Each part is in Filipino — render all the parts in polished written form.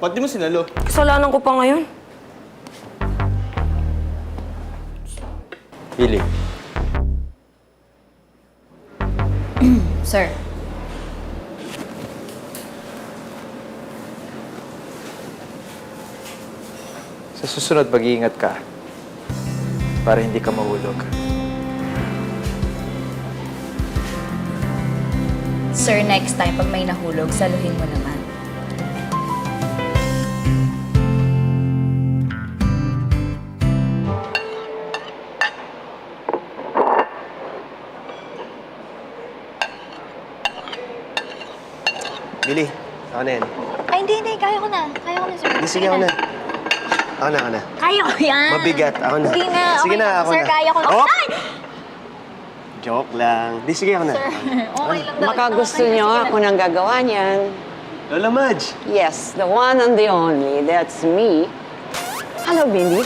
Ba't di mo sinalo? Kasalanan ko pa ngayon. Billy. Sir. Sa susunod, mag-iingat ka. Para hindi ka mahulog. Sir, next time, pag may nahulog, saluhin mo naman. Billy, ako na yan. Ay, hindi. Kaya ko na. Kaya ko na, sir. Hindi, sige, ako na. Ako na. Kaya ko yan. Mabigat, ako na. Hindi na. Sige Okay na, lang. ako Sir, na. kaya ko na. Oh! Ay! Joke lang. Di, sige, ako na. Sir, okay lang daw. Baka gusto niyo ako nang gagawa niyan. Lola Madge. Yes, the one and the only. That's me. Hello, Billy.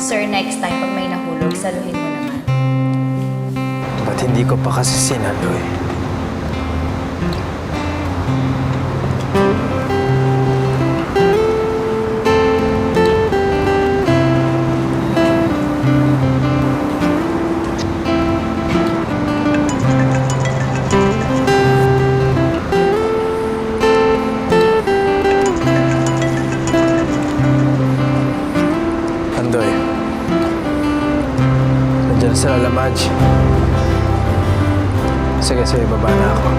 Sir, next time, pag may nahulog, saluhin mo naman. Ba't hindi ko pa kasi sinalo eh? Andoy. Nandiyan si Lola Madge. Sige, baba na ako.